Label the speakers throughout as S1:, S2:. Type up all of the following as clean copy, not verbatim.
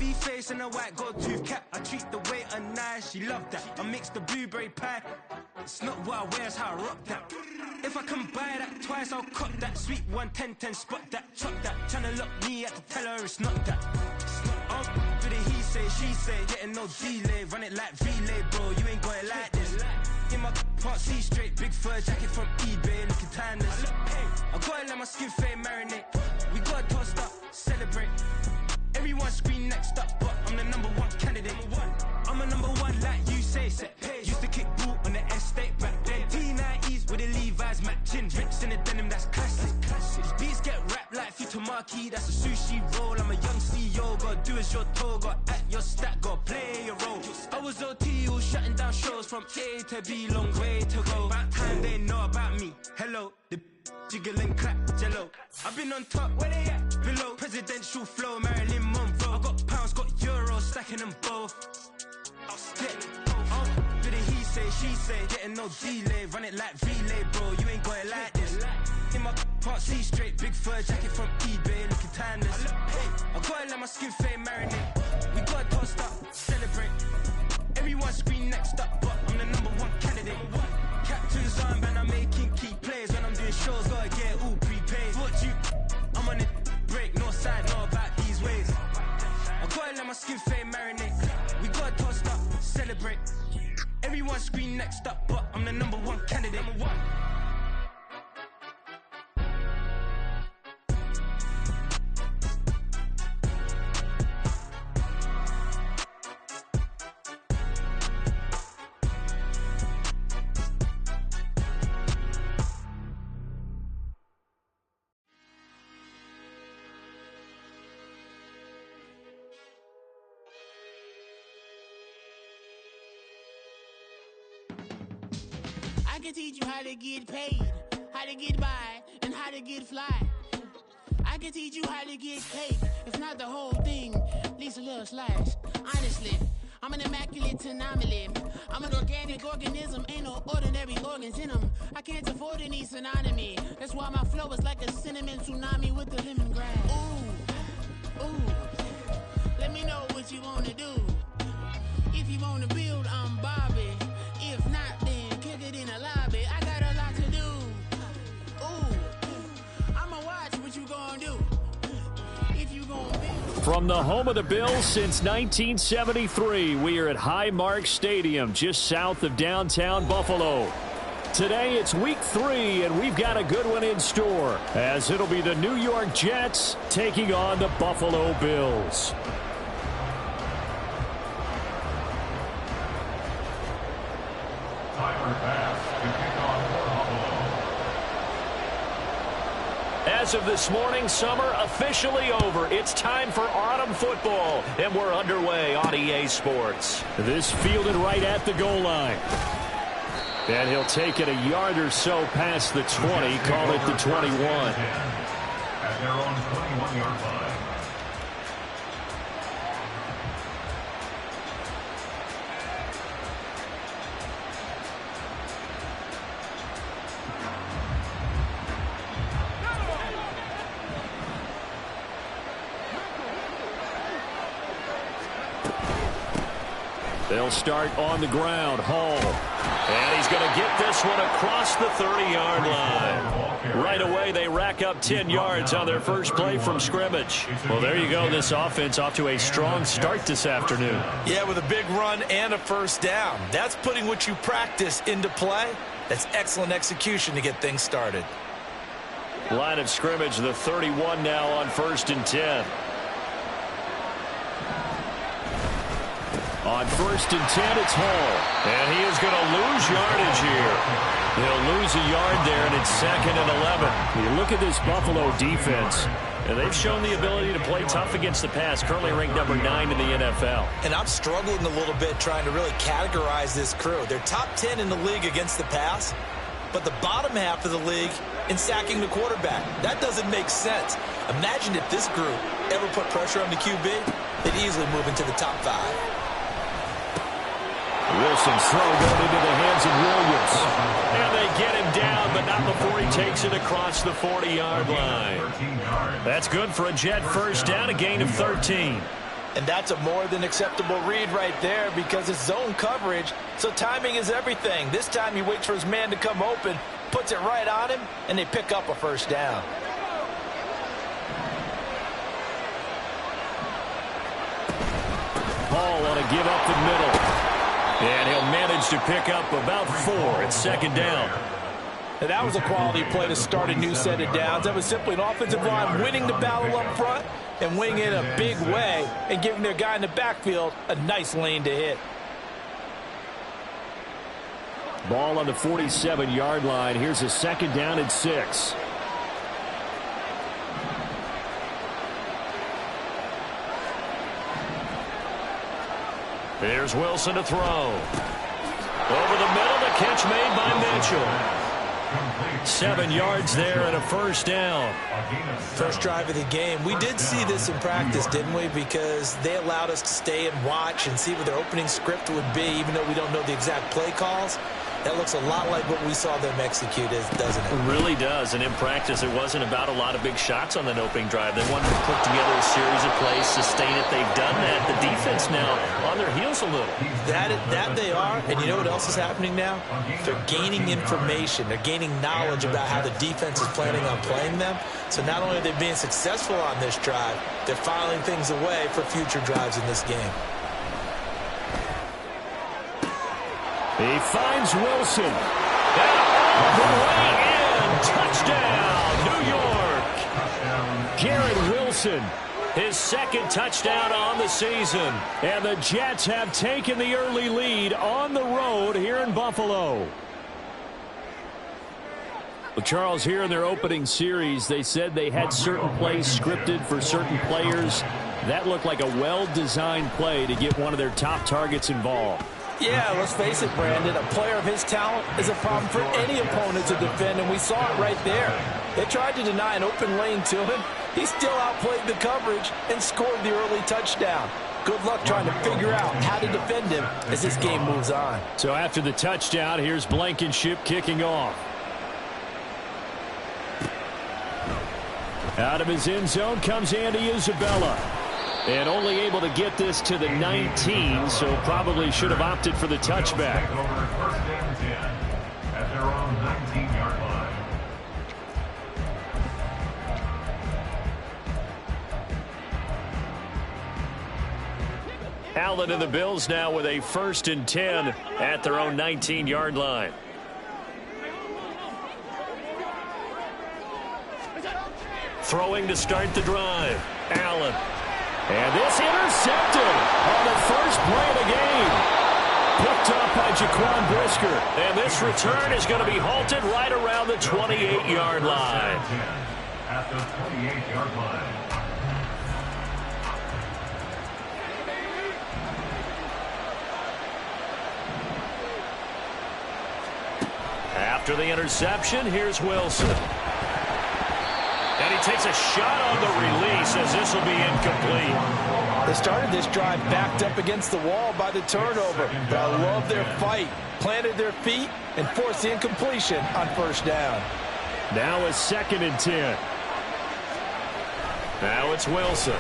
S1: V-face and a white gold tooth cap. I treat the waiter nice, she loved that. I mix the blueberry pie. It's not what I wear, it's how I rock that. If I can buy that twice, I'll cut that. Sweet 110, spot that, chop that. Tryna lock me at the teller, it's not that. I'm with it, he say, she say. Getting no delay, run it like relay, bro. You ain't got it like this. In my can't see straight, big fur jacket from eBay, looking timeless. I gotta let my skin fade marinate. We gotta toast up, celebrate. Everyone scream next up, but I'm the number one candidate. I'm a number one like you say, set pace. Used to kick boot on the estate back then. T90s with the Levi's matching. Rips in the denim, that's classic. Beats get wrapped like Futamaki, that's a sushi roll. I'm a young CEO, gotta do as you're told. Gotta act your stat, gotta play your role. I was OT, all shutting down shows from A to B, long way to go. About time they know about me. Hello, the jiggle and clap, jello. I've been on top, where they at? Below, presidential flow, Marilyn Monroe. I got pounds, got euros, stacking them both. I'll stick. Did it, he say, she say. Getting no delay, run it like relay, bro. You ain't got it like this. In my can't see straight, big fur jacket from eBay, looking timeless. I gotta let my skin fade marinate. We gotta toast up, celebrate. Everyone scream next up, but I'm the number one candidate. Captain's armband, I'm making key plays. When I'm doing shows, gotta get all prepaid. What you? I'm on it, break, no side, know about these ways. I gotta let my skin fade marinate. We gotta toast up, celebrate. Everyone scream next up, but I'm the number one candidate. Number one.
S2: I can teach you how to get paid, how to get by, and how to get fly. I can teach you how to get cake, if not the whole thing, at least a little slice. Honestly, I'm an immaculate anomaly. I'm an organic organism, ain't no ordinary organs in them. I can't afford any synonymy. That's why my flow is like a cinnamon tsunami with the lemongrass. Ooh, ooh, let me know what you wanna do. If you wanna build, I'm Bobby. If not, then kick it in the lobby. I got a lot to do. Ooh, I'ma watch what you gonna do. If you gonna build.
S3: From the home of the Bills since 1973, we are at Highmark Stadium, just south of downtown Buffalo. Today it's week 3, and we've got a good one in store, as it'll be the New York Jets taking on the Buffalo Bills. As of this morning, summer officially over. It's time for autumn football, and we're underway on EA Sports. This fielded right at the goal line. And he'll take it a yard or so past the 20, call it the 21.
S4: At their own 21-yard line.
S3: They'll start on the ground. Hall. And he's going to get this one across the 30-yard line. Right away, they rack up 10 yards on their first play from scrimmage. Well, there you go. This offense off to a strong start this afternoon.
S5: Yeah, with a big run and a first down. That's putting what you practice into play. That's excellent execution to get things started.
S3: Line of scrimmage, the 31 now on 1st and 10. On 1st and 10, it's Hall. And he is going to lose yardage here. He'll lose a yard there, and it's 2nd and 11. You look at this Buffalo defense, and they've shown the ability to play tough against the pass, currently ranked number 9 in the NFL.
S5: And I'm struggling a little bit trying to really categorize this crew. They're top 10 in the league against the pass, but the bottom half of the league in sacking the quarterback. That doesn't make sense. Imagine if this group ever put pressure on the QB, they'd easily move into the top 5.
S3: Wilson's throw going into the hands of Williams. And they get him down, but not before he takes it across the 40-yard line. That's good for a Jet first down, a gain of 13.
S5: And that's a more than acceptable read right there because it's zone coverage, so timing is everything. This time he waits for his man to come open, puts it right on him, and they pick up a first down.
S3: Ball on a give up the middle. And he'll manage to pick up about 4 at second down.
S5: And that was a quality play to start a new set of downs. That was simply an offensive line winning the battle up front and winning in a big way and giving their guy in the backfield a nice lane to hit.
S3: Ball on the 47-yard line. Here's a second down and 6. Here's Wilson to throw. Over the middle, the catch made by Mitchell. 7 yards there and a first down.
S5: First drive of the game. We did see this in practice, didn't we? Because they allowed us to stay and watch and see what their opening script would be, even though we don't know the exact play calls. That looks a lot like what we saw them execute, doesn't it?
S3: It really does. And in practice, it wasn't about a lot of big shots on that opening drive. They wanted to put together a series of plays, sustain it. They've done that. The defense now on their heels a little.
S5: That they are. And you know what else is happening now? They're gaining information. They're gaining knowledge about how the defense is planning on playing them. So not only are they being successful on this drive, they're filing things away for future drives in this game.
S3: He finds Wilson. And all the way in. Touchdown, New York. Garrett Wilson, his second touchdown on the season. And the Jets have taken the early lead on the road here in Buffalo. Well, Charles, here in their opening series, they said they had certain plays scripted for certain players. That looked like a well-designed play to get one of their top targets involved.
S5: Yeah, let's face it, Brandon. A player of his talent is a problem for any opponent to defend, and we saw it right there. They tried to deny an open lane to him. He still outplayed the coverage and scored the early touchdown. Good luck trying to figure out how to defend him as this game moves on.
S3: So after the touchdown, here's Blankenship kicking off. Out of his end zone comes Andy Isabella. And only able to get this to the 19, so probably should have opted for the touchback.
S4: First and 10 at their own 19-yard line.
S3: Allen and the Bills now with a 1st and 10 at their own 19-yard line. Throwing to start the drive. Allen. And this intercepted on the first play of the game. Picked up by Jaquan Brisker. And this return is going to be halted right around the 28-yard line.
S4: At the 28-yard line.
S3: After the interception, here's Wilson. And he takes a shot on the release as this will be incomplete.
S5: They started this drive backed up against the wall by the turnover. But I love their fight. Planted their feet and forced the incompletion on first down.
S3: Now a 2nd and 10. Now it's Wilson.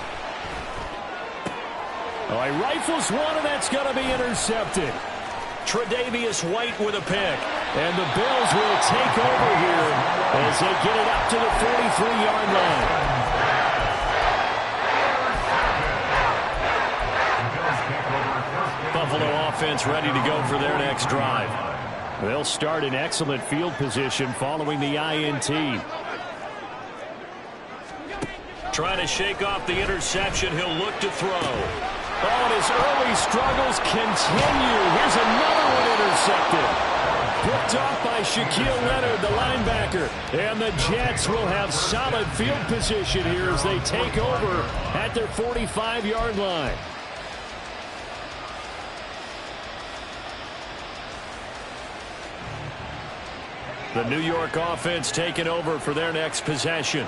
S3: Oh, he rifles one, and that's going to be intercepted. Tre'Davious White with a pick. And the Bills will take over here as they get it up to the 43-yard line. Buffalo offense ready to go for their next drive. They'll start in excellent field position following the INT. Trying to shake off the interception. He'll look to throw. Oh, and his early struggles continue. Here's another one intercepted. Picked off by Shaquille Leonard, the linebacker. And the Jets will have solid field position here as they take over at their 45-yard line. The New York offense taking over for their next possession.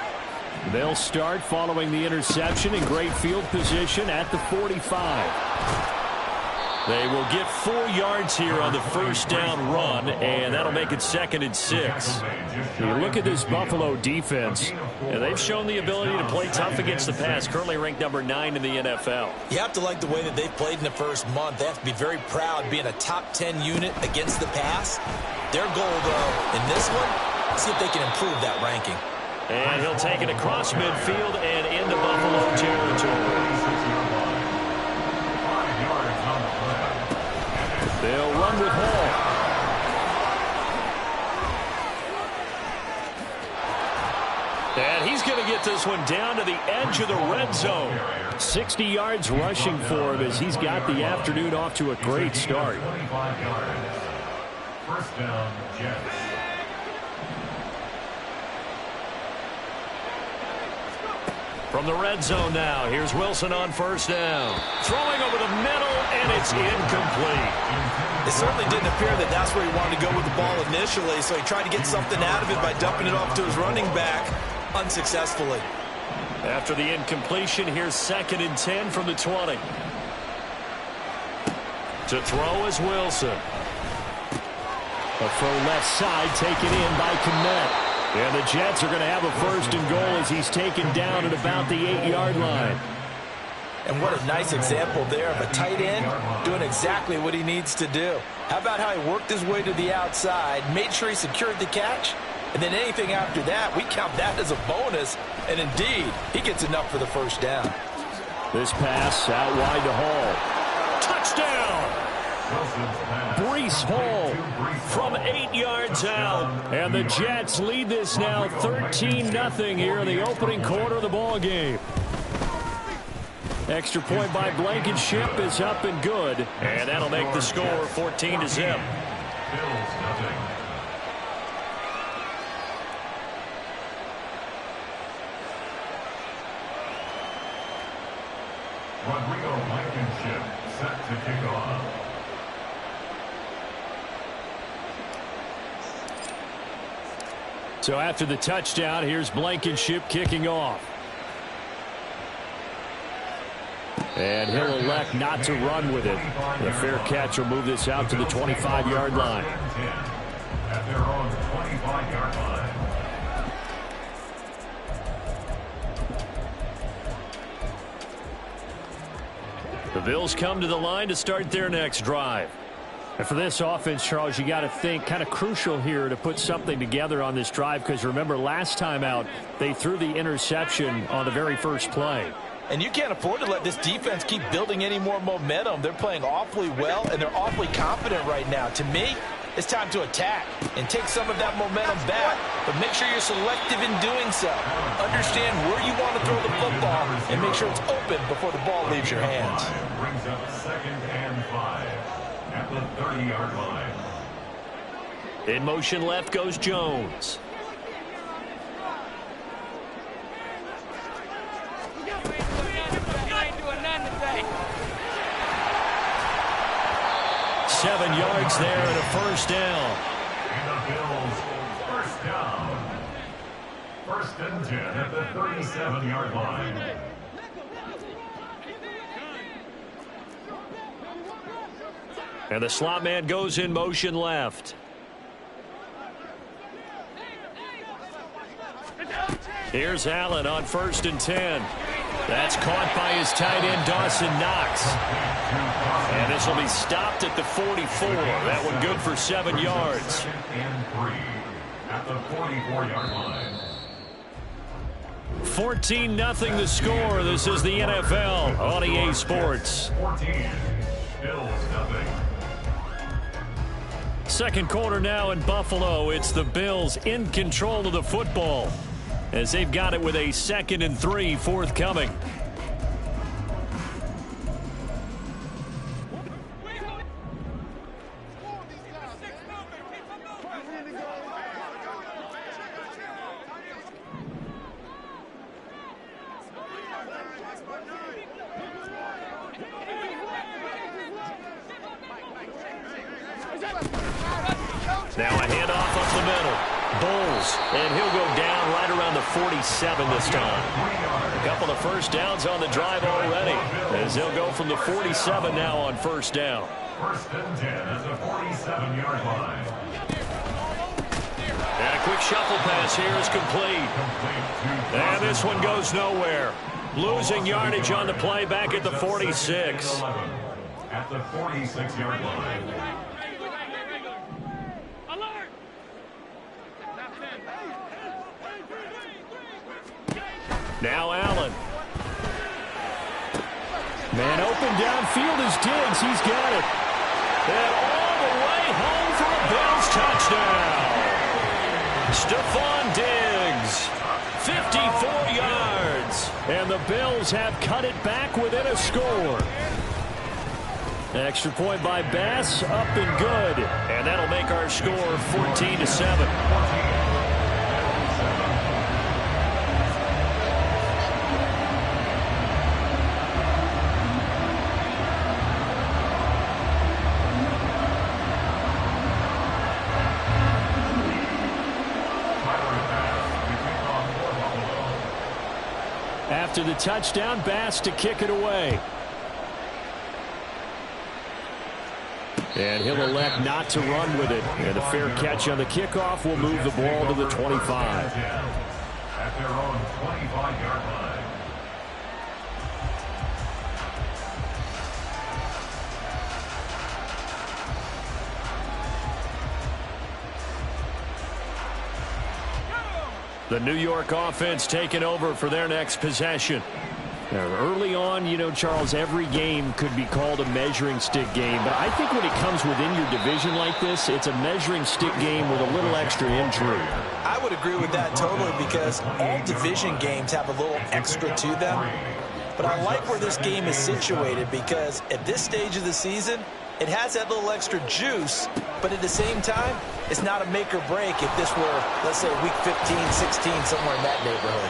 S3: They'll start following the interception in great field position at the 45. They will get 4 yards here on the first down run, and that'll make it 2nd and 6. You look at this Buffalo defense, and they've shown the ability to play tough against the pass, currently ranked number 9 in the NFL.
S5: You have to like the way that they've played in the first month. They have to be very proud being a top 10 unit against the pass. Their goal, though, in this one, see if they can improve that ranking.
S3: And he'll take it across midfield and into Buffalo territory. They'll run with Hall. And he's going to get this one down to the edge of the red zone. 60 yards rushing for him as he's got the afternoon off to a great start.
S4: First down, Jets.
S3: From the red zone now, here's Wilson on first down. Throwing over the middle, and it's incomplete.
S5: It certainly didn't appear that that's where he wanted to go with the ball initially, so he tried to get something out of it by dumping it off to his running back unsuccessfully.
S3: After the incompletion, here's 2nd and 10 from the 20. To throw is Wilson. A throw left side taken in by Kmet. And the Jets are going to have a 1st and goal as he's taken down at about the 8-yard line.
S5: And what a nice example there of a tight end doing exactly what he needs to do. How about how he worked his way to the outside, made sure he secured the catch, and then anything after that, we count that as a bonus. And indeed, he gets enough for the first down.
S3: This pass out wide to Hall. Touchdown! Breece Hall from 8 yards out. And the Jets lead this now 13-0 here in the opening quarter of the ball game. Extra point by Blankenship is up and good. And that'll make the score 14-0.
S4: Rodrigo Blankenship set to kick off.
S3: So after the touchdown, here's Blankenship kicking off. And he'll elect not to run with it. The fair catch will move this out to the 25-yard line.
S4: At their own 25-yard line.
S3: The Bills come to the line to start their next drive. And for this offense, Charles, you got to think kind of crucial here to put something together on this drive, because remember last time out they threw the interception on the very first play.
S5: And you can't afford to let this defense keep building any more momentum. They're playing awfully well, and they're awfully confident right now. To me, it's time to attack and take some of that momentum back, but make sure you're selective in doing so. Understand where you want to throw the football and make sure it's open before the ball leaves your hands.
S4: Brings up 2nd and 5 at the 30-yard line.
S3: In motion left goes Jones. Seven yards there and a first down.
S4: And the Bills first down. 1st and 10 at the 37-yard line.
S3: And the slot man goes in motion left. Here's Allen on 1st and 10. That's caught by his tight end, Dawson Knox. And this will be stopped at the 44. That one good for 7 yards.
S4: 2nd and 3 at the 44-yard line.
S3: 14-0 the score. This is the NFL on EA Sports.
S4: 14. Bills nothing.
S3: Second quarter now in Buffalo. It's the Bills in control of the football as they've got it with a 2nd and 3 forthcoming. Now a handoff up the middle. Bulls. And he'll go down right around the 47 this time. A couple of first downs on the drive already, as they'll go from the 47 now on first down.
S4: First and 10 at the 47-yard line.
S3: And a quick shuffle pass here is complete. And this one goes nowhere. Losing yardage on the play back at the 46.
S4: At the 46-yard line.
S3: Now Allen. Man open downfield is Diggs. He's got it. And all the way home for a Bills touchdown. Stephon Diggs, 54 yards. And the Bills have cut it back within a score. Extra point by Bass, up and good. And that'll make our score 14-7. After the touchdown, Bass to kick it away. And he'll elect not to run with it. And a fair catch on the kickoff will move the ball to the 25.
S4: At their own 25-yard line.
S3: The New York offense taking over for their next possession. Now, early on, you know, Charles, every game could be called a measuring stick game. But I think when it comes within your division like this, it's a measuring stick game with a little extra intrigue.
S5: I would agree with that totally, because all division games have a little extra to them. But I like where this game is situated, because at this stage of the season, it has that little extra juice, but at the same time, it's not a make or break if this were, let's say, week 15, 16, somewhere in that neighborhood.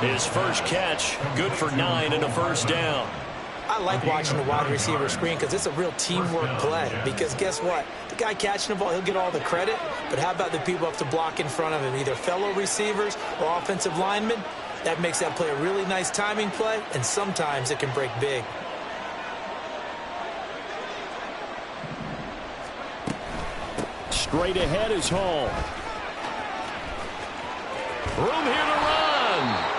S3: His first catch, good for 9 and a first down.
S5: I like watching the wide receiver screen because it's a real teamwork play. Because guess what? The guy catching the ball, he'll get all the credit, but how about the people up to block in front of him, either fellow receivers or offensive linemen? That makes that play a really nice timing play, and sometimes it can break big.
S3: Straight ahead is Hall. Room here to run.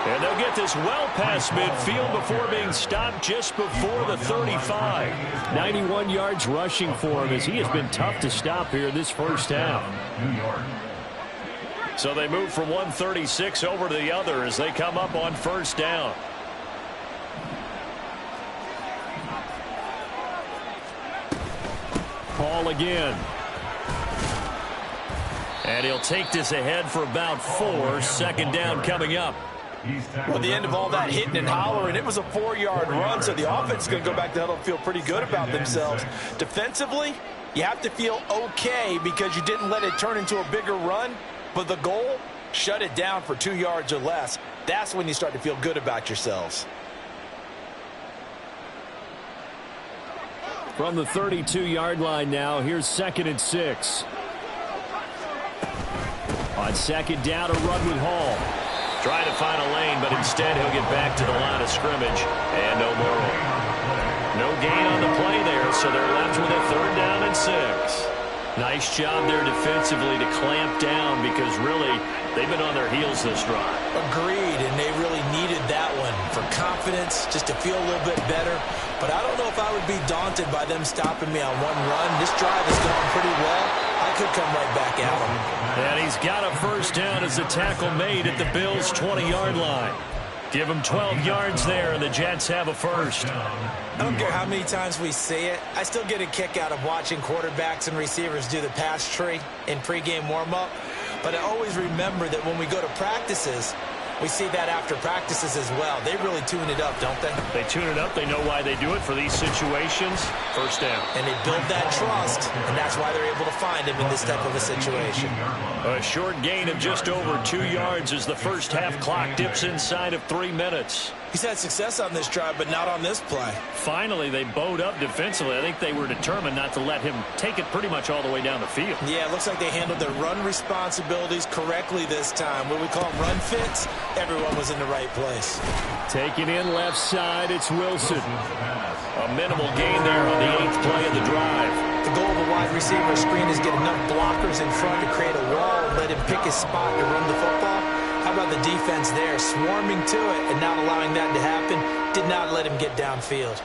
S3: And they'll get this well past midfield before being stopped just before the 35. 91 yards rushing for him, as he has been tough to stop here this first half.
S4: New York.
S3: So they move from 136 over to the other as they come up on first down. Hall again. And he'll take this ahead for about 4. Second down coming up.
S5: Well, the end of all that hitting and hollering, it was a 4-yard run, so the offense is going to go back to huddle and feel pretty good about themselves. Defensively, you have to feel okay because you didn't let it turn into a bigger run, but the goal, shut it down for 2 yards or less. That's when you start to feel good about yourselves.
S3: From the 32-yard line now, here's 2nd and 6. On second down, a run with Hall. Trying to find a lane, but instead he'll get back to the line of scrimmage. And no more. No gain on the play there, so they're left with a 3rd down and 6. Nice job there defensively to clamp down, because really they've been on their heels this drive.
S5: Agreed, and they really needed that one for confidence, just to feel a little bit better. But I don't know if I would be daunted by them stopping me on one run. This drive has gone pretty well. I could come right back at them.
S3: And he's got a first down as the tackle made at the Bills' 20-yard line. Give them 12 yards there, and the Jets have a first.
S5: I don't care how many times we see it. I still get a kick out of watching quarterbacks and receivers do the pass tree in pregame warm-up. But I always remember that when we go to practices, we see that after practices as well. They really tune it up, don't they?
S3: They tune it up. They know why they do it for these situations. First down.
S5: And they build that trust, and that's why they're able to find him in this type of a situation.
S3: A short gain of just over 2 yards as the first half clock dips inside of 3 minutes.
S5: He's had success on this drive, but not on this play.
S3: Finally, they bowed up defensively. I think they were determined not to let him take it pretty much all the way down the field.
S5: Yeah, it looks like they handled their run responsibilities correctly this time. What we call them run fits, everyone was in the right place.
S3: Taking in left side, it's Wilson. A minimal gain there on the 8th play of the drive.
S5: The goal of a wide receiver screen is get enough blockers in front to create a wall and let him pick his spot to run the football. How about the defense there, swarming to it and not allowing that to happen? Did not let him get downfield.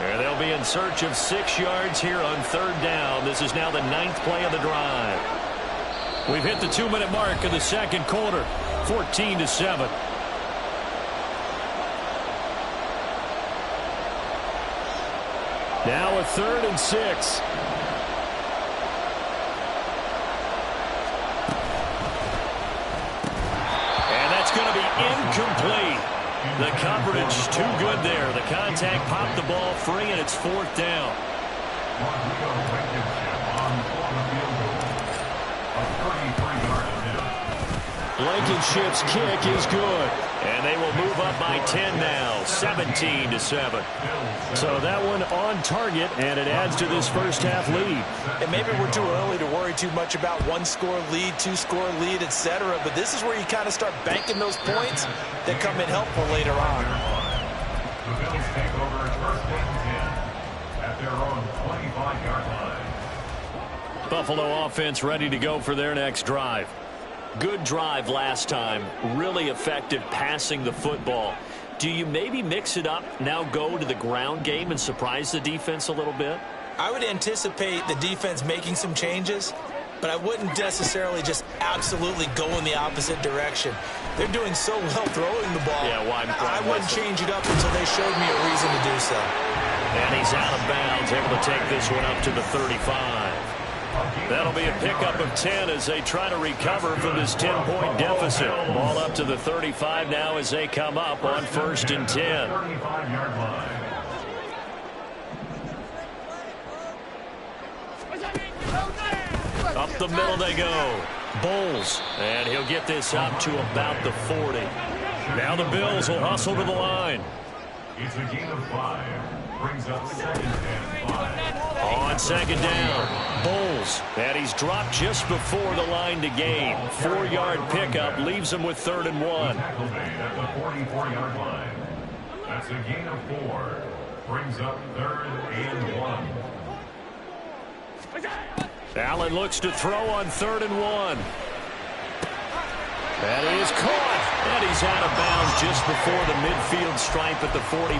S3: There they'll be in search of 6 yards here on 3rd down. This is now the 9th play of the drive. We've hit the 2-minute mark of the 2nd quarter, 14-7. Now a 3rd and 6. Going to be incomplete. The coverage too good there. The contact popped the ball free, and it's 4th down. Blankenship's kick is good, and they will move up by 10 now, 17-7. So that one on target, and it adds to this first half lead.
S5: And maybe we're too early to worry too much about 1-score lead, 2-score lead, etc. But this is where you kind of start banking those points that come in helpful later on.
S4: The Bills take over 1st and 10 at their own 25-yard line.
S3: Buffalo offense ready to go for their next drive. Good drive last time. Really effective passing the football. Do you maybe mix it up, now go to the ground game and surprise the defense a little bit?
S5: I would anticipate the defense making some changes, but I wouldn't necessarily just absolutely go in the opposite direction. They're doing so well throwing the ball.
S3: Yeah,
S5: I wouldn't change it up until they showed me a reason to do so.
S3: And he's out of bounds, able to take this one up to the 35. That'll be a pickup of 10 as they try to recover from this 10-point deficit. Ball up to the 35 now as they come up on 1st and 10.
S4: 35-yard line.
S3: Up the middle they go. Bowles, and he'll get this up to about the 40. Now the Bills will hustle to the line.
S4: It's a gain of 5. Brings up 2nd and 5.
S3: On 2nd down, Bowles, and he's dropped just before the line to gain. 4-yard pickup leaves him with 3rd and 1.
S4: Tackle made at the 44-yard line. That's a gain of 4. Brings up 3rd and 1.
S3: Allen looks to throw on 3rd and 1. That is caught, and he's out of bounds just before the midfield stripe at the 49.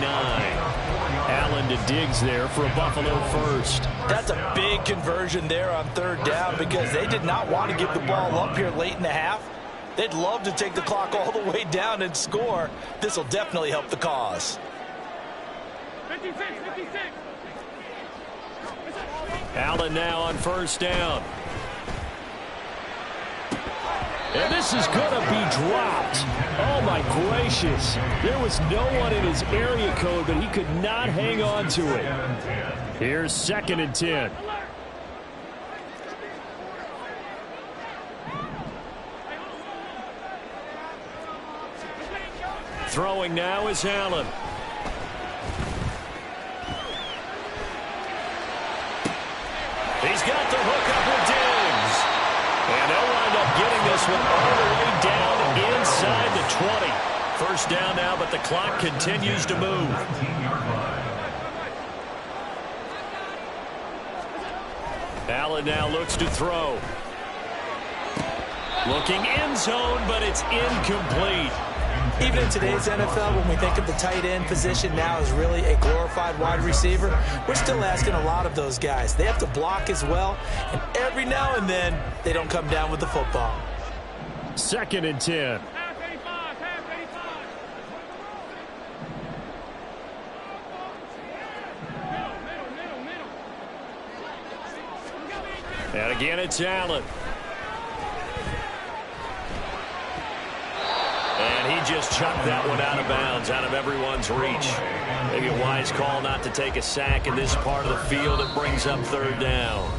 S3: Allen to Diggs there for a Buffalo first.
S5: That's a big conversion there on 3rd down because they did not want to give the ball up here late in the half. They'd love to take the clock all the way down and score. This will definitely help the cause.
S2: 56.
S3: Allen now on 1st down. And this is going to be dropped. Oh, my gracious. There was no one in his area code, but he could not hang on to it. Here's 2nd and 10. Throwing now is Allen. He's got the hook up with Diggs. And they'll wind up getting this one all the way down inside the 20. First down now, but the clock continues to move. Allen now looks to throw. Looking end zone, but it's incomplete.
S5: Even in today's NFL, when we think of the tight end position now as really a glorified wide receiver, we're still asking a lot of those guys. They have to block as well, and every now and then, they don't come down with the football.
S3: 2nd and 10. And again, it's Allen. And he just chucked that one out of bounds, out of everyone's reach. Maybe a wise call not to take a sack in this part of the field. It brings up 3rd down.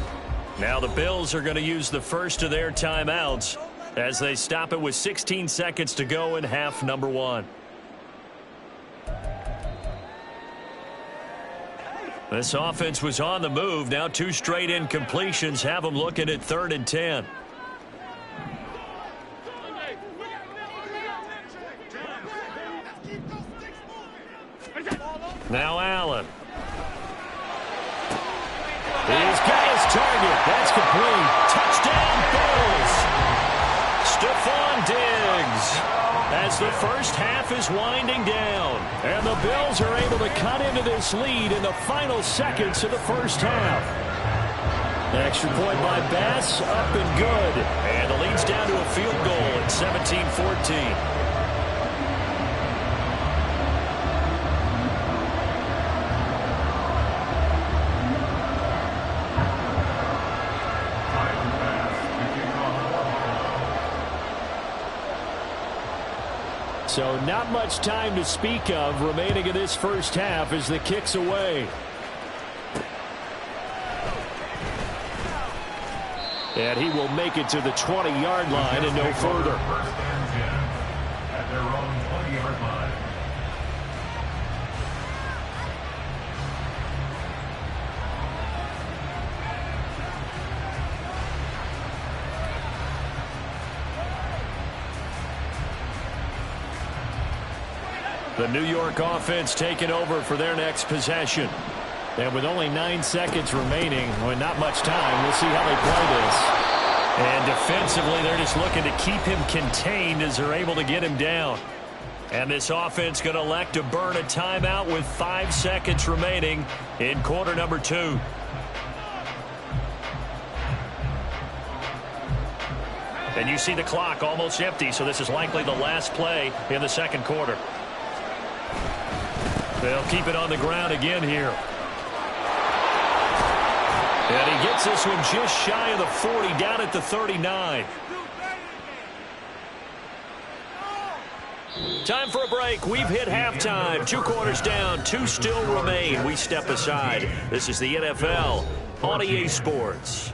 S3: Now the Bills are going to use the first of their timeouts. as they stop it with 16 seconds to go in half number one. This offense was on the move. Now 2 straight incompletions have them looking at 3rd and 10. Now Allen. He's got his target. That's complete. Touchdown, Bills. Stephon Diggs. As the first half is winding down. And the Bills are able to cut into this lead in the final seconds of the first half. Extra point by Bass, up and good. And the lead's down to a field goal at 17-14. So not much time to speak of remaining in this first half as the kick's away. And he will make it to the 20-yard line and no further.
S4: First and 10 at their own 20-yard line.
S3: The New York offense taking over for their next possession. And with only 9 seconds remaining, well, not much time, we'll see how they play this. And defensively, they're just looking to keep him contained as they're able to get him down. And this offense going to elect to burn a timeout with 5 seconds remaining in quarter number 2. And you see the clock almost empty, so this is likely the last play in the second quarter. They'll keep it on the ground again here. And he gets this one just shy of the 40, down at the 39. Time for a break. We've hit halftime. 2 quarters down, 2 still remain. We step aside. This is the NFL on EA Sports.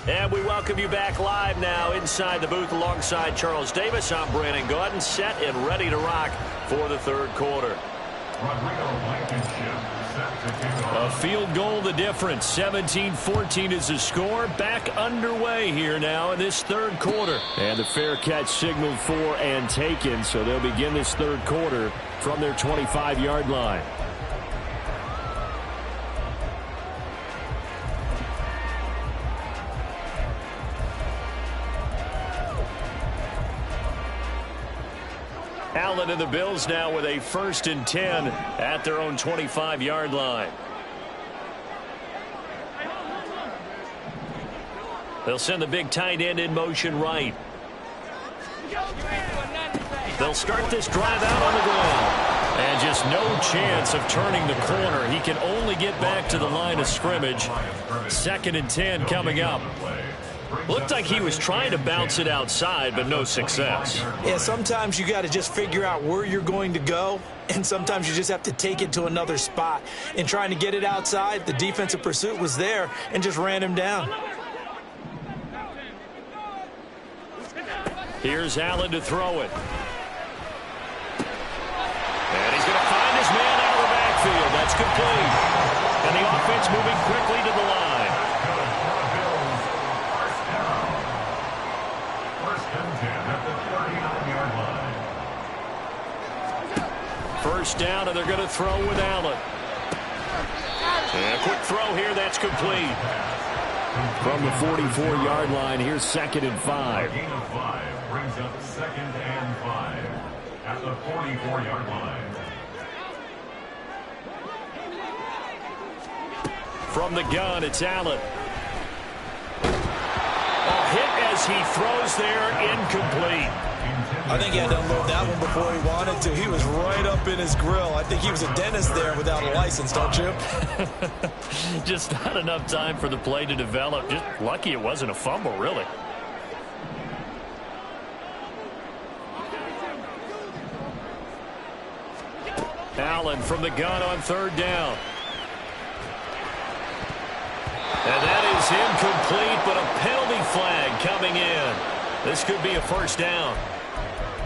S3: And we welcome you back live now inside the booth alongside Charles Davis. I'm Brandon Gaudin, set and ready to rock for the third quarter. A field goal the difference. 17-14 is the score. Back underway here now in this third quarter. And the fair catch signaled for and taken, so they'll begin this third quarter from their 25-yard line. Allen and the Bills now with a 1st and 10 at their own 25-yard line. They'll send the big tight end in motion right. They'll start this drive out on the ground. And just no chance of turning the corner. He can only get back to the line of scrimmage. 2nd and 10 coming up. Looked like he was trying to bounce it outside, but no success.
S5: Yeah, sometimes you got to just figure out where you're going to go, and sometimes you just have to take it to another spot. In trying to get it outside, the defensive pursuit was there and just ran him down.
S3: Here's Allen to throw it. And he's going to find his man out of the backfield. That's complete. And the offense moving quickly to the line. First down, and they're going to throw with Allen. And a quick throw here, that's complete. From the 44-yard line, here's 2nd and 5.
S4: Gain of 5 brings up 2nd and 5 at the 44-yard line.
S3: From the gun, it's Allen. A hit as he throws there, incomplete.
S5: I think he had to unload that one before he wanted to. He was right up in his grill. I think he was a dentist there without a license, don't you?
S3: Just not enough time for the play to develop. Just lucky it wasn't a fumble, really. Allen from the gun on third down. And that is incomplete, but a penalty flag coming in. This could be a first down.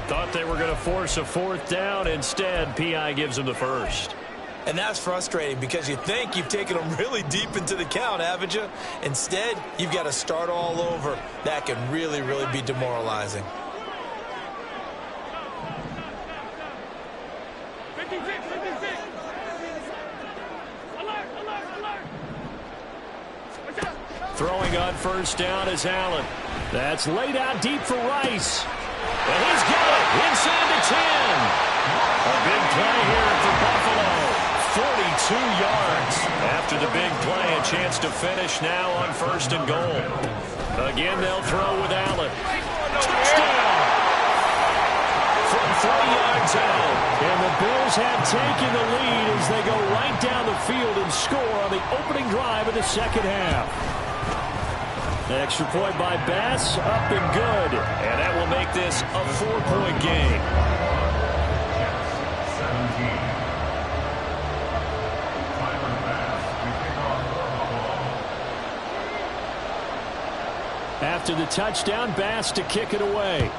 S3: Thought they were going to force a fourth down. Instead, P.I. gives them the first.
S5: And that's frustrating because you think you've taken them really deep into the count, haven't you? Instead, you've got to start all over. That can really, really be demoralizing.
S3: Throwing on first down is Allen. That's laid out deep for Rice. And he's got it inside the 10. A big play here for Buffalo. 42 yards. After the big play, a chance to finish now on first and goal. Again, they'll throw with Allen. Touchdown! From 3 yards out. And the Bills have taken the lead as they go right down the field and score on the opening drive of the second half. The extra point by Bass, up and good. And that will make this a 4-point game.
S4: 17.
S3: After the touchdown, Bass to kick it away.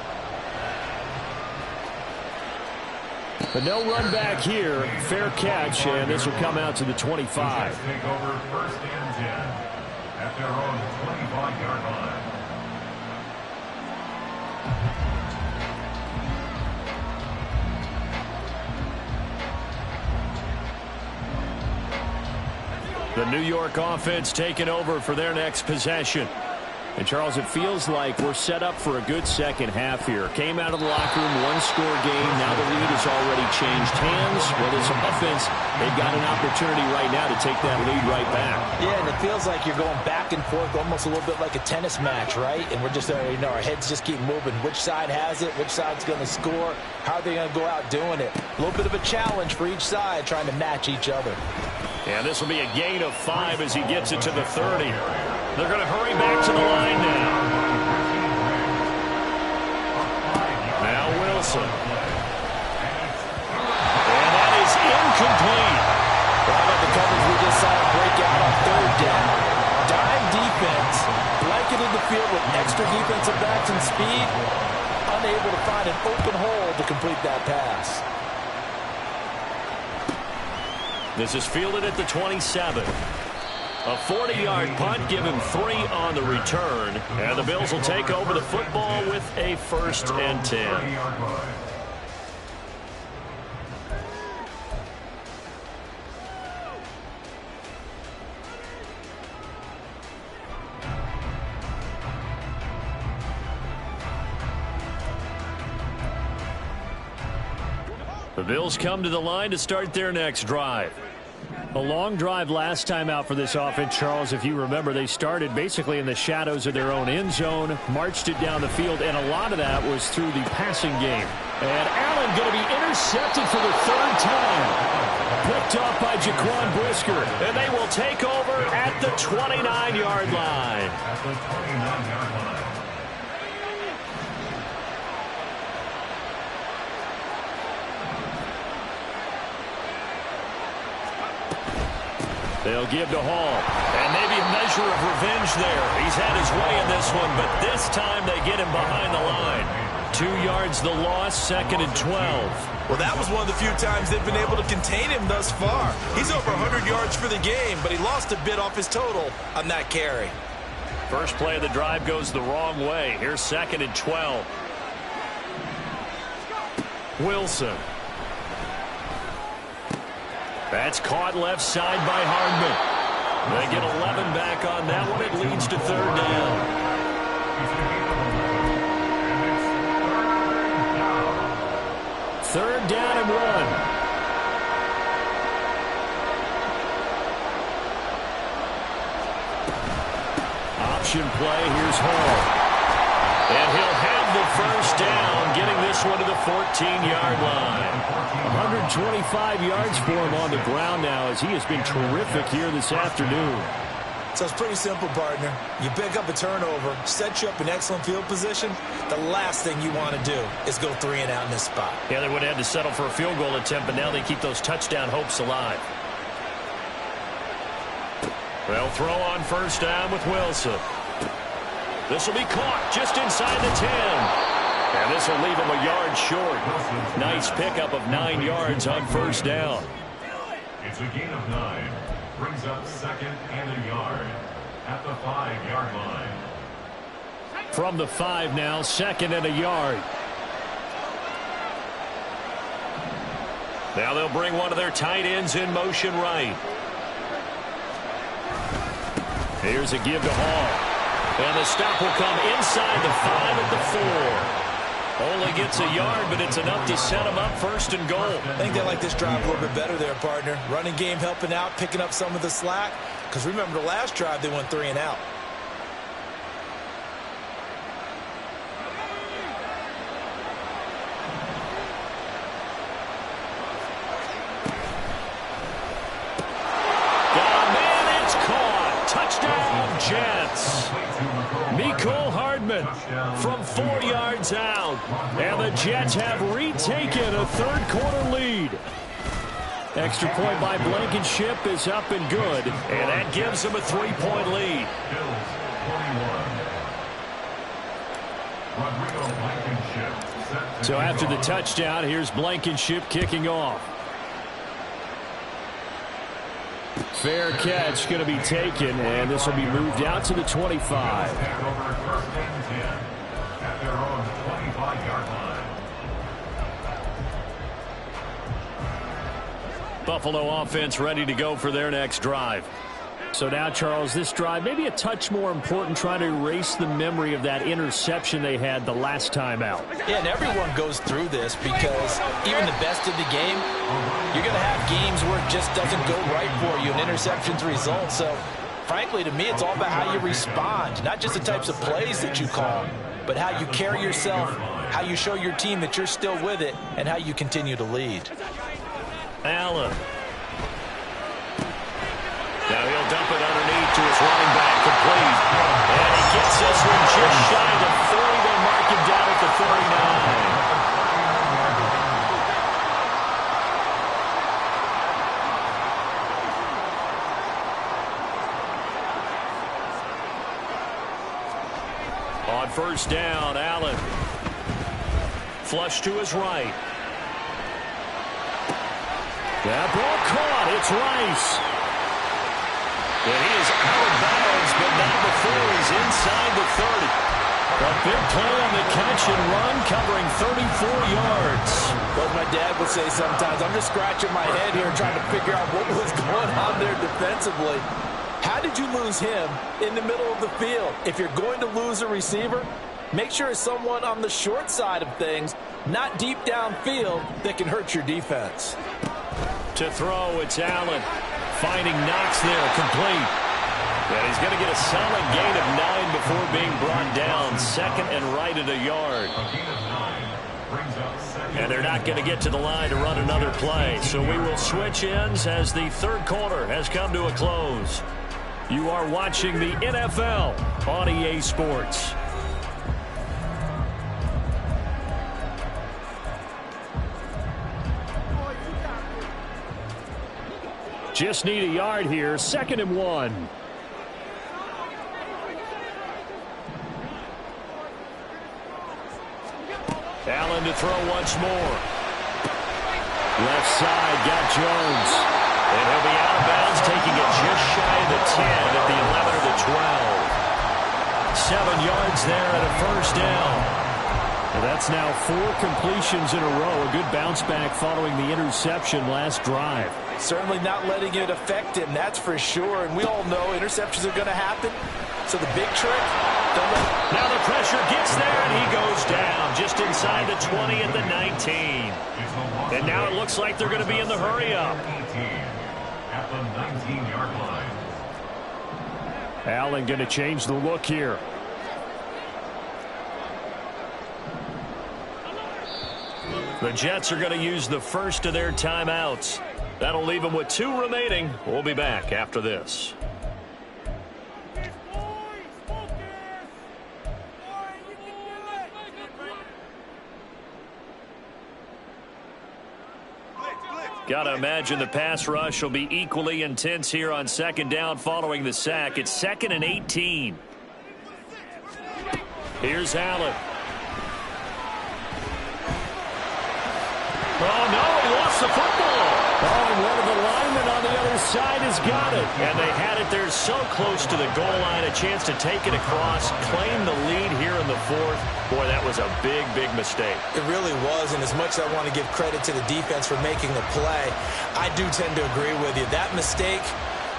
S3: But no run back here. Fair catch, and this will come out to the 25.
S4: Take over first and 10. At their own 25-yard line.
S3: The New York offense taking over for their next possession. And, Charles, it feels like we're set up for a good second half here. Came out of the locker room, one-score game. Now the lead has already changed hands. Well, this offense, they've got an opportunity right now to take that lead right back.
S5: Yeah, and it feels like you're going back and forth almost a little bit like a tennis match, right? And we're just, our heads just keep moving. Which side has it? Which side's going to score? How are they going to go out doing it? A little bit of a challenge for each side trying to match each other.
S3: And this will be a gain of 5 as he gets it to the 30. They're going to hurry back to the line now. Now Wilson. And that is incomplete.
S5: How about the coverage we just saw break out on third down? Dime defense, blanketed the field with extra defensive backs and speed, unable to find an open hole to complete that pass.
S3: This is fielded at the 27. A 40-yard punt, give him 3 on the return. And the Bills will take over the football with a first and 10. The Bills come to the line to start their next drive. A long drive last time out for this offense, Charles. If you remember, they started basically in the shadows of their own end zone, marched it down the field, and a lot of that was through the passing game. And Allen going to be intercepted for the 3rd time. Picked off by Jaquan Brisker, and they will take over at the 29-yard line.
S4: At the 29-yard line.
S3: They'll give to Hall. And maybe a measure of revenge there. He's had his way in this one, but this time they get him behind the line. 2 yards the loss, 2nd and 12.
S5: Well, that was one of the few times they've been able to contain him thus far. He's over 100 yards for the game, but he lost a bit off his total on that carry.
S3: First play of the drive goes the wrong way. Here's 2nd and 12. Wilson. That's caught left side by Hardman. They get 11 back on that one. It leads to 3rd down. 3rd down and 1. Option play. Here's Hall. And he'll have the first down, getting this one to the 14-yard line. 125 yards for him on the ground now as he has been terrific here this afternoon.
S5: So it's pretty simple, partner. You pick up a turnover, set you up in excellent field position. The last thing you want to do is go 3 and out in this spot.
S3: Yeah, they would have had to settle for a field goal attempt, but now they keep those touchdown hopes alive. They'll throw on first down with Wilson. This will be caught just inside the 10. And this will leave him a yard short. Nice pickup of 9 yards on first down.
S4: It's a gain of 9. Brings up 2nd and a yard at the 5-yard line.
S3: From the 5 now, 2nd and a yard. Now they'll bring one of their tight ends in motion right. Here's a give to Hall. And the stop will come inside the 5 at the 4. Only gets a yard, but it's enough to set him up 1st and goal.
S5: I think they like this drive a little bit better there, partner. Running game helping out, picking up some of the slack. Because remember, the last drive, they went 3 and out.
S3: Got a man, it's caught. Touchdown, Jets. Mecole Hardman from 4 yards out. And the Jets have retaken a third-quarter lead. Extra point by Blankenship is up and good. And that gives them a 3-point lead. So after the touchdown, here's Blankenship kicking off. Fair catch going to be taken, and this will be moved out to the 25.
S4: At their own 25-yard line.
S3: Buffalo offense ready to go for their next drive. So now, Charles, this drive maybe a touch more important, trying to erase the memory of that interception they had the last time out.
S5: Yeah, and everyone goes through this because even the best of the game, you're going to have games where it just doesn't go right for you, and interceptions result. So, frankly, to me, it's all about how you respond, not just the types of plays that you call, but how you carry yourself, how you show your team that you're still with it, and how you continue to lead.
S3: Allen. Now he'll dump it underneath to his running back, complete. And he gets this one just shy of 40. They'll mark him down at the 39. On first down, Allen. Flush to his right. That ball caught. It's Rice. And he is out of bounds, but not before he's inside the 30. A big play on the catch and run, covering 34 yards.
S5: What my dad would say sometimes, I'm just scratching my head here trying to figure out what was going on there defensively. How did you lose him in the middle of the field? If you're going to lose a receiver, make sure it's someone on the short side of things, not deep downfield, that can hurt your defense.
S3: To throw, it's Allen. Finding Knox there, complete. And he's going to get a solid gain of 9 before being brought down. 2nd and right at a yard. And they're not going to get to the line to run another play. So we will switch ends as the third quarter has come to a close. You are watching the NFL on EA Sports. Just need a yard here. 2nd and 1. Allen to throw once more. Left side, got Jones. And he'll be out of bounds, taking it just shy of the 10 at the 11 or the 12. 7 yards there and a first down. Well, that's now 4 completions in a row. A good bounce back following the interception last drive.
S5: Certainly not letting it affect him, that's for sure. And we all know interceptions are going to happen. So the big trick, don't let...
S3: Now the pressure gets there, and he goes down just inside the 20 at the 19. And now it looks like they're going to be in the hurry-up.
S4: At the 19-yard line.
S3: Allen going to change the look here. The Jets are going to use the first of their timeouts. That'll leave them with 2 remaining. We'll be back after this. Got to imagine the pass rush will be equally intense here on second down following the sack. It's 2nd and 18. Here's Allen. Oh, no, he lost the football. Oh, and one of the linemen on the other side has got it. And they had it there so close to the goal line, a chance to take it across, claim the lead here in the 4th. Boy, that was a big, big mistake.
S5: It really was, and as much as I want to give credit to the defense for making the play, I do tend to agree with you. That mistake,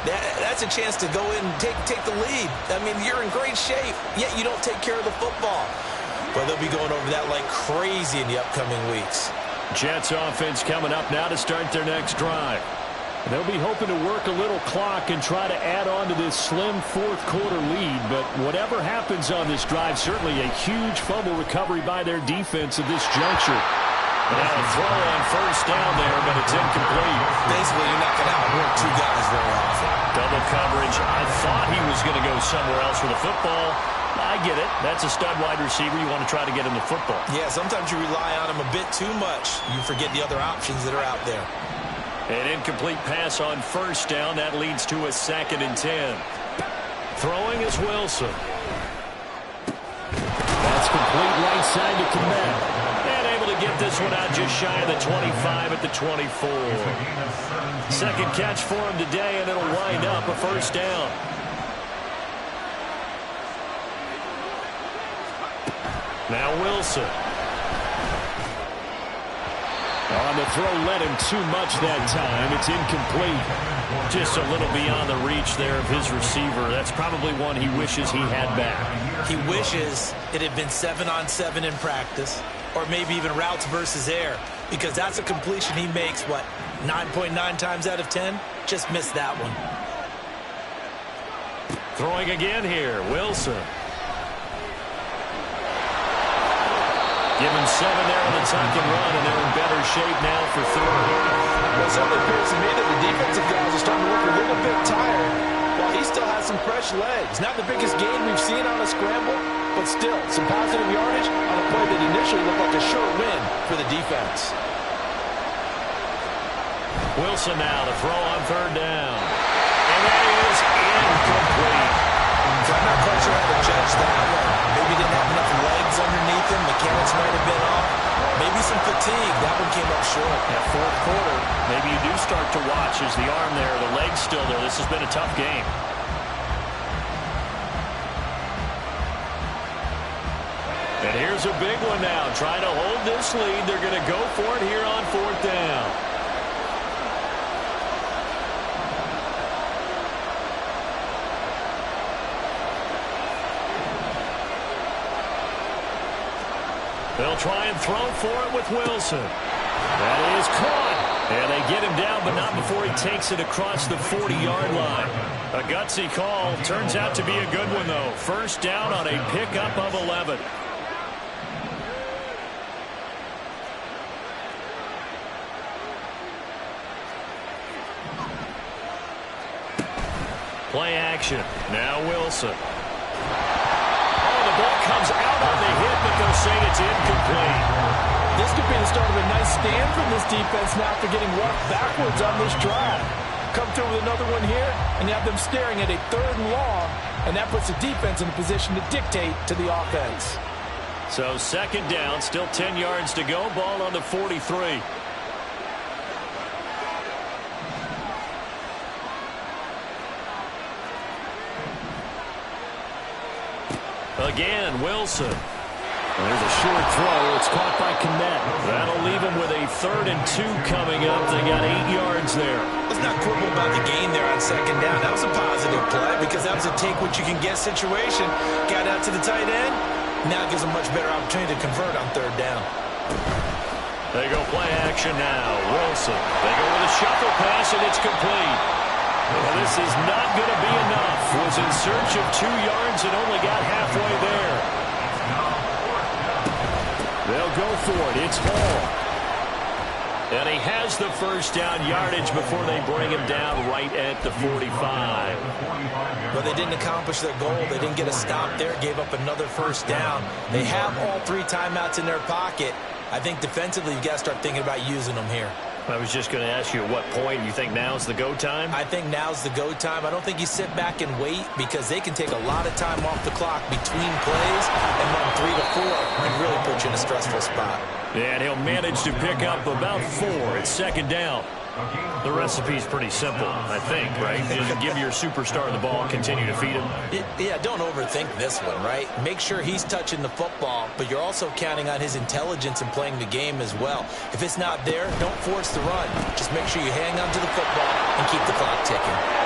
S5: that's a chance to go in and take the lead. I mean, you're in great shape, yet you don't take care of the football. But they'll be going over that like crazy in the upcoming weeks.
S3: Jets offense coming up now to start their next drive. They'll be hoping to work a little clock and try to add on to this slim 4th quarter lead. But whatever happens on this drive, certainly a huge fumble recovery by their defense at this juncture. Now a throw on first down there, but it's incomplete.
S5: Basically, you're not going to outwork 2 guys very often.
S3: Double coverage. I thought he was going to go somewhere else with the football. I get it. That's a stud wide receiver. You want to try to get him the football.
S5: Yeah, sometimes you rely on him a bit too much. You forget the other options that are out there.
S3: An incomplete pass on first down. That leads to a 2nd and 10. Throwing is Wilson. That's complete right side to Kmet. And able to get this one out just shy of the 25 at the 24. Second catch for him today, and it'll wind up a first down. Now Wilson. On the throw, led him too much that time. It's incomplete. Just a little beyond the reach there of his receiver. That's probably one he wishes he had back.
S5: He wishes it had been 7-on-7 in practice, or maybe even routes versus air, because that's a completion he makes, 9.9 times out of 10? Just missed that one.
S3: Throwing again here, Wilson. Give him 7 there on the tuck and run, and they're in better shape now for 3.
S5: Well, it certainly appears to me that the defensive guys are starting to look a little bit tired, while he still has some fresh legs. Not the biggest gain we've seen on a scramble, but still some positive yardage on a play that initially looked like a sure win for the defense.
S3: Wilson now to throw on 3rd down. And that is incomplete.
S5: So I'm not quite sure how to judge that one. Maybe didn't have enough legs underneath him. Mechanics might have been off. Maybe some fatigue. That one came up short.
S3: That 4th quarter, maybe you do start to watch as the arm there, the leg's still there. This has been a tough game. And here's a big one now. Trying to hold this lead. They're going to go for it here on 4th down. They'll try and throw for it with Wilson. That is caught. And they get him down, but not before he takes it across the 40-yard line. A gutsy call. Turns out to be a good one, though. First down on a pickup of 11. Play action. Now Wilson. Ball comes out on the hit, but they'll say it's incomplete.
S6: This could be the start of a nice stand from this defense now after getting rocked backwards on this drive. Come through with another one here, and you have them staring at a 3rd and long, and that puts the defense in a position to dictate to the offense.
S3: So 2nd down, still 10 yards to go, ball on the 43. Again, Wilson. There's a short throw. It's caught by Kmet. That'll leave him with a 3rd and 2 coming up. They got 8 yards there.
S5: Let's not quibble about the gain there on 2nd down. That was a positive play because that was a take-what-you-can-get situation. Got out to the tight end. Now it gives them much better opportunity to convert on 3rd down.
S3: They go play action now. Wilson. They go with a shuffle pass, and it's complete. Well, this is not going to be enough. Was in search of 2 yards and only got halfway there. They'll go for it. It's Hall. And he has the first down yardage before they bring him down right at the 45.
S5: But they didn't accomplish their goal. They didn't get a stop there. Gave up another first down. They have all 3 timeouts in their pocket. I think defensively you've got to start thinking about using them here.
S3: I was just going to ask you at what point you think now's the go time?
S5: I think now's the go time. I don't think you sit back and wait because they can take a lot of time off the clock between plays and run 3 to 4 and really put you in a stressful spot.
S3: Yeah, and he'll manage to pick up about 4 at second down. The recipe's pretty simple, I think, right? Just give your superstar the ball and continue to feed him.
S5: Yeah, don't overthink this one, right? Make sure he's touching the football, but you're also counting on his intelligence in playing the game as well. If it's not there, don't force the run. Just make sure you hang on to the football and keep the clock ticking.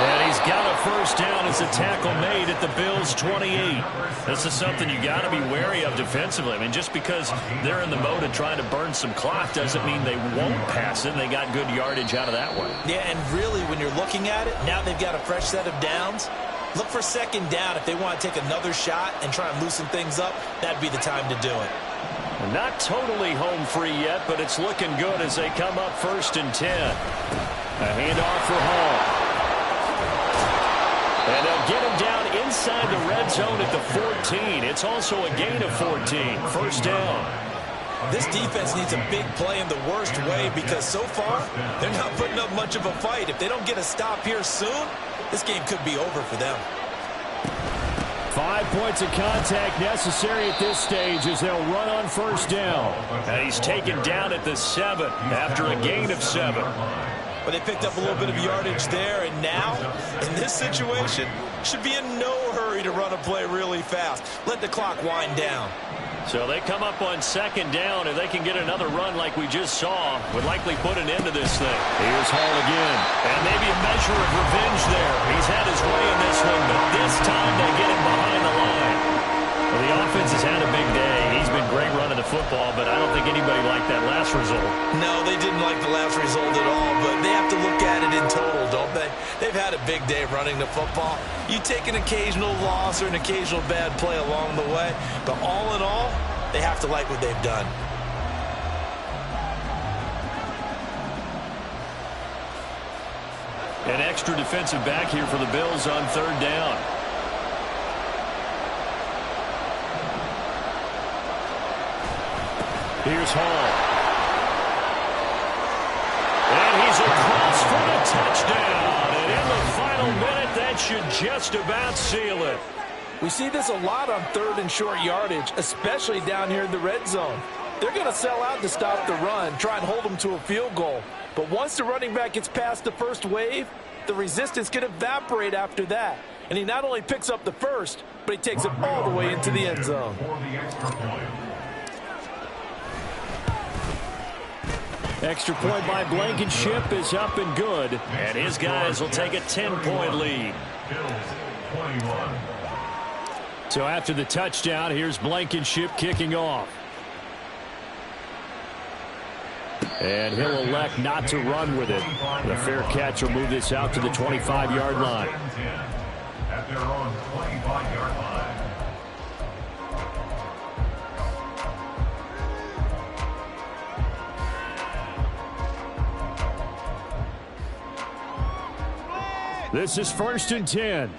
S3: And he's got a first down as a tackle made at the Bills' 28. This is something you got to be wary of defensively. I mean, just because they're in the mode of trying to burn some clock doesn't mean they won't pass it. They got good yardage out of that one.
S5: Yeah, and really, when you're looking at it, now they've got a fresh set of downs. Look for second down if they want to take another shot and try and loosen things up. That'd be the time to do it.
S3: Not totally home free yet, but it's looking good as they come up 1st and 10. A handoff for Hall. And they'll get him down inside the red zone at the 14. It's also a gain of 14. First down.
S5: This defense needs a big play in the worst way because so far, they're not putting up much of a fight. If they don't get a stop here soon, this game could be over for them.
S3: 5 points of contact necessary at this stage as they'll run on first down. And he's taken down at the 7 after a gain of 7.
S5: But they picked up a little bit of yardage there, and now, in this situation, should be in no hurry to run a play really fast. Let the clock wind down.
S3: So they come up on second down, and they can get another run like we just saw. Would likely put an end to this thing. Here's Hall again. And maybe a measure of revenge there. He's had his way in this one, but this time they get him behind the line. Well, the offense has had a big day. He's been great running the football, but I don't think anybody liked that last result.
S5: No, they didn't like the last result at all, but they have to look at it in total, don't they? They've had a big day running the football. You take an occasional loss or an occasional bad play along the way, but all in all, they have to like what they've done.
S3: An extra defensive back here for the Bills on third down. Here's Hall. And he's across for the touchdown. And in the final minute, that should just about seal it.
S6: We see this a lot on 3rd and short yardage, especially down here in the red zone. They're going to sell out to stop the run, try and hold them to a field goal. But once the running back gets past the first wave, the resistance can evaporate after that. And he not only picks up the first, but he takes it all the way into the end zone.
S3: Extra point by Blankenship is up and good. And his guys will take a 10-point lead. So after the touchdown, here's Blankenship kicking off. And he'll elect not to run with it. The fair catch will move this out to the 25-yard line.
S4: At their own 25-yard line.
S3: This is 1st and 10.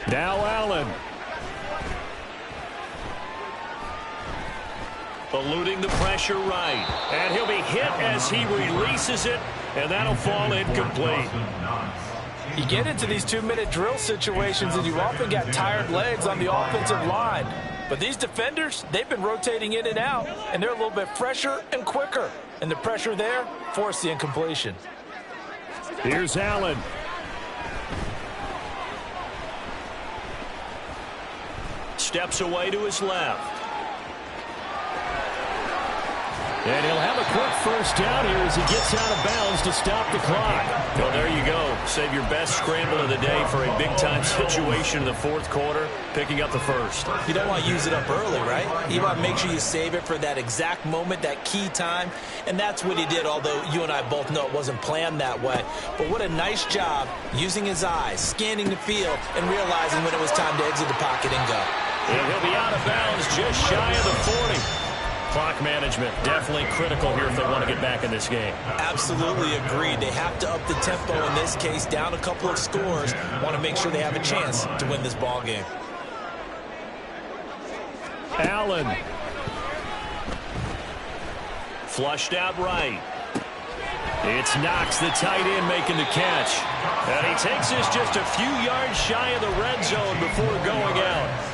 S3: Now Allen. Eluding the pressure right. And he'll be hit as he releases it, and that'll fall incomplete.
S6: You get into these 2-minute drill situations, and you often got tired legs on the offensive line. But these defenders, they've been rotating in and out, and they're a little bit fresher and quicker. And the pressure there forced the incompletion.
S3: Here's Allen. Steps away to his left. And he'll have a quick first down here as he gets out of bounds to stop the clock. Well, there you go. Save your best scramble of the day for a big-time situation in the fourth quarter, picking up the first.
S5: You don't want to use it up early, right? You want to make sure you save it for that exact moment, that key time, and that's what he did, although you and I both know it wasn't planned that way. But what a nice job using his eyes, scanning the field, and realizing when it was time to exit the pocket and go.
S3: And he'll be out of bounds just shy of the 40. Clock management, definitely critical here if they want to get back in this game.
S5: Absolutely agreed. They have to up the tempo in this case, down a couple of scores. Want to make sure they have a chance to win this ball game.
S3: Allen. Flushed out right. It's Knox, the tight end, making the catch. And he takes this just a few yards shy of the red zone before going out.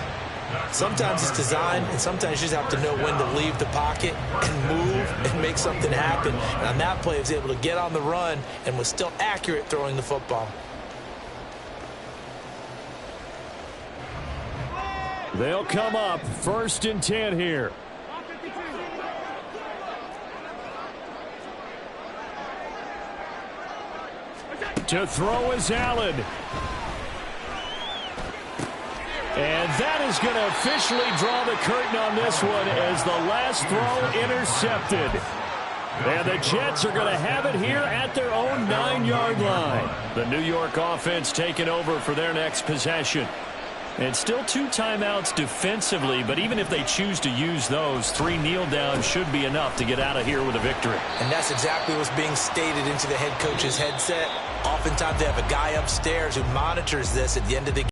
S5: Sometimes it's designed, and sometimes you just have to know when to leave the pocket and move and make something happen. And on that play, he was able to get on the run and was still accurate throwing the football.
S3: They'll come up 1st and 10 here. To throw is Allen. And that is going to officially draw the curtain on this one as the last throw intercepted. And the Jets are going to have it here at their own 9-yard line. The New York offense taking over for their next possession. And still 2 timeouts defensively, but even if they choose to use those, 3 kneel downs should be enough to get out of here with a victory.
S5: And that's exactly what's being stated into the head coach's headset. Oftentimes they have a guy upstairs who monitors this at the end of the game.